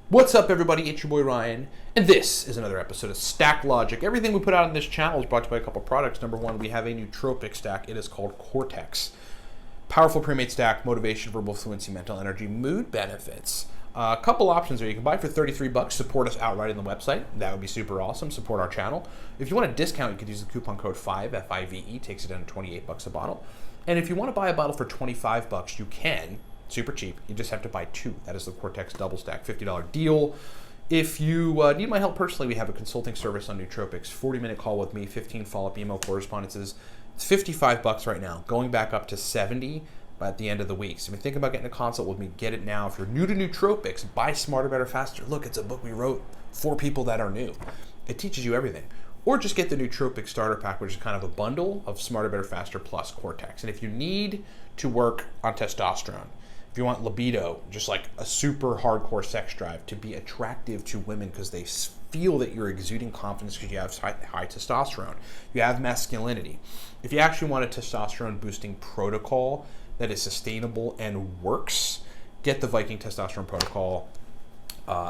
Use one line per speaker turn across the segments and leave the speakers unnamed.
What's up, everybody? It's your boy Ryan, and this is another episode of Stack Logic. Everything we put out on this channel is brought to you by a couple products. Number one, we have a nootropic stack. It is called Cortex. Powerful pre-made stack, motivation, verbal fluency, mental energy, mood benefits. A couple options there. You can buy for $33. Support us outright on the website. That would be super awesome. Support our channel. If you want a discount, you could use the coupon code 5, F-I-V-E. Takes it down to $28 a bottle. And if you want to buy a bottle for $25, you can. Super cheap. You just have to buy two. That is the Cortex Double Stack $50 deal. If you need my help personally, we have a consulting service on nootropics. 40-minute call with me, 15 follow-up email correspondences. It's $55 right now, going back up to $70 at the end of the week. So if you're thinking about getting a consult with me, get it now. If you're new to nootropics, buy Smarter, Better, Faster. Look, it's a book we wrote for people that are new. It teaches you everything. Or just get the Nootropic Starter Pack, which is kind of a bundle of Smarter, Better, Faster plus Cortex. And if you need to work on testosterone, if you want libido, just like a super hardcore sex drive, to be attractive to women because they feel that you're exuding confidence because you have high testosterone, you have masculinity. If you actually want a testosterone boosting protocol that is sustainable and works, get the Viking Testosterone Protocol.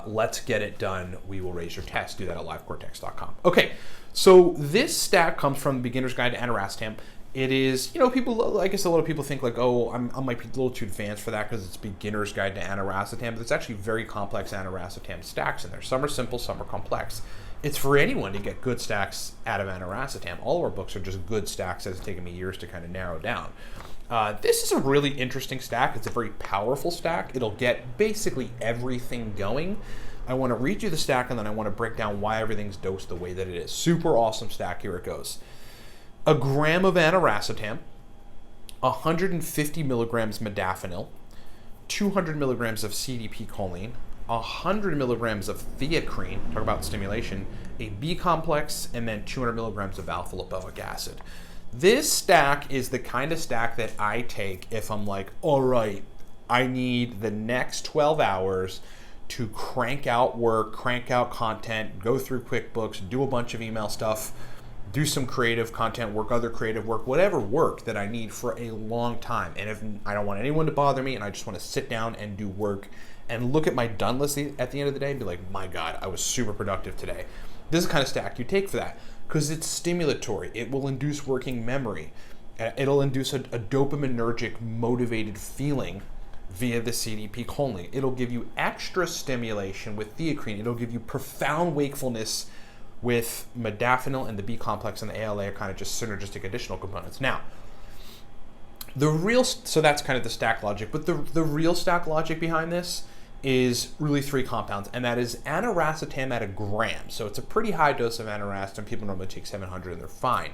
Let's get it done. We will raise your test. Do that at livecortex.com. Okay, so this stack comes from Beginner's Guide to Aniracetam. It is, people, I guess a lot of people think like, oh, I might be a little too advanced for that because it's Beginner's Guide to Aniracetam, but it's actually very complex Aniracetam stacks in there. Some are simple, some are complex. It's for anyone to get good stacks out of Aniracetam. All of our books are just good stacks that it's taken me years to kind of narrow down. This is a really interesting stack. It's a very powerful stack. It'll get basically everything going. I want to read you the stack and then I want to break down why everything's dosed the way that it is. Super awesome stack. Here it goes. A gram of Aniracetam, 150 milligrams modafinil, 200 milligrams of CDP choline, 100 milligrams of theacrine, talk about stimulation, a B complex, and then 200 milligrams of alpha lipoic acid. This stack is the kind of stack that I take if I'm like, all right, I need the next 12 hours to crank out work, crank out content, go through QuickBooks, do a bunch of email stuff, do some creative content work, other creative work, whatever work that I need for a long time. And if I don't want anyone to bother me and I just want to sit down and do work and look at my done list at the end of the day and be like, my God, I was super productive today. This is the kind of stack you take for that because it's stimulatory. It will induce working memory. It'll induce a dopaminergic, motivated feeling via the CDP choline. It'll give you extra stimulation with theacrine. It'll give you profound wakefulness with modafinil, and the B complex and the ALA are kind of just synergistic additional components. Now, so that's kind of the stack logic, but the real stack logic behind this is really three compounds, and that is Aniracetam at a gram. So it's a pretty high dose of Aniracetam. People normally take 700 and they're fine.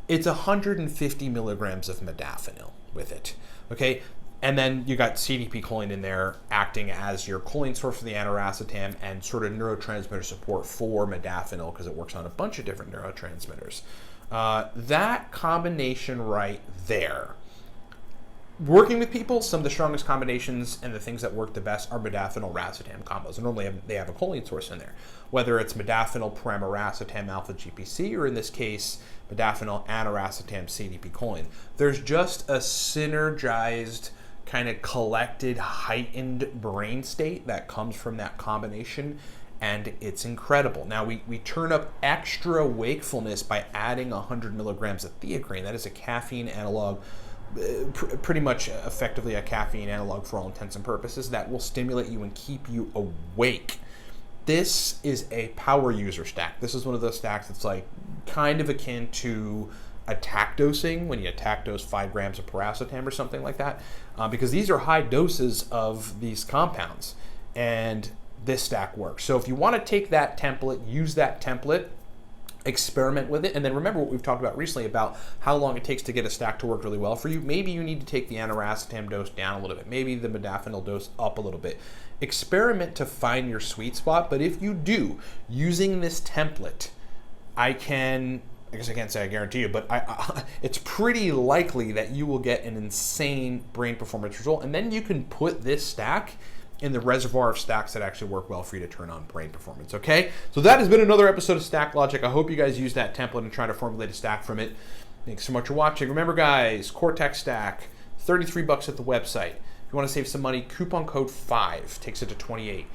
It's 150 milligrams of modafinil with it, okay? And then you got CDP choline in there acting as your choline source for the Aniracetam and sort of neurotransmitter support for modafinil because it works on a bunch of different neurotransmitters. That combination right there. Working with people, some of the strongest combinations and the things that work the best are modafinil-racetam combos. And normally they have a choline source in there, whether it's modafinil, paramiracetam, alpha GPC, or in this case, modafinil, aniracetam, CDP choline. There's just a synergized, kind of collected, heightened brain state that comes from that combination, and it's incredible. Now, we turn up extra wakefulness by adding 100 milligrams of theacrine. That is a caffeine analog, pretty much effectively a caffeine analog for all intents and purposes, that will stimulate you and keep you awake. This is a power user stack. This is one of those stacks that's like kind of akin to attack dosing, when you attack dose 5 grams of paracetam or something like that, because these are high doses of these compounds, and this stack works. So if you want to take that template, use that template, experiment with it, and then remember what we've talked about recently about how long it takes to get a stack to work really well for you. Maybe you need to take the Aniracetam dose down a little bit, maybe the modafinil dose up a little bit. Experiment to find your sweet spot, but if you do, using this template, I guess I can't say I guarantee you, but it's pretty likely that you will get an insane brain performance result, and then you can put this stack in the reservoir of stacks that actually work well for you to turn on brain performance, okay? So that has been another episode of Stack Logic. I hope you guys use that template and try to formulate a stack from it. Thanks so much for watching. Remember, guys, Cortex stack, $33 at the website. If you want to save some money, coupon code 5 takes it to 28.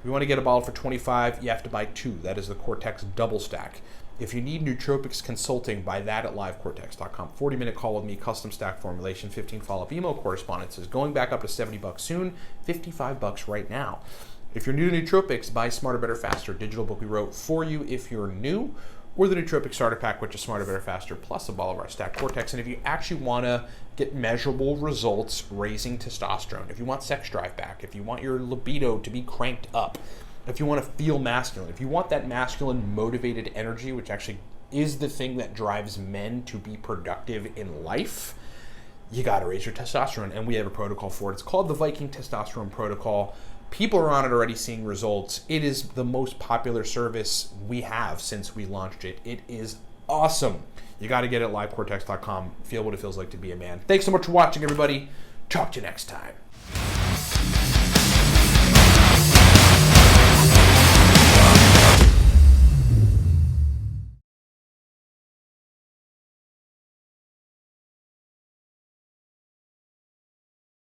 you want to get a bottle for $25, you have to buy 2. That is the Cortex double stack. If you need nootropics consulting, buy that at livecortex.com. 40-minute call with me, custom stack formulation, 15 follow-up email correspondences, going back up to $70 soon, $55 right now. If you're new to nootropics, buy Smarter, Better, Faster, digital book we wrote for you if you're new, or the Nootropics Starter Pack, which is Smarter, Better, Faster, plus a bottle of our stack Cortex. And if you actually want to get measurable results raising testosterone, if you want sex drive back, if you want your libido to be cranked up, if you want to feel masculine, if you want that masculine motivated energy, which actually is the thing that drives men to be productive in life, you got to raise your testosterone. And we have a protocol for it. It's called the Viking Testosterone Protocol. People are on it already seeing results. It is the most popular service we have since we launched it. It is awesome. You got to get it at livecortex.com. Feel what it feels like to be a man. Thanks so much for watching, everybody. Talk to you next time.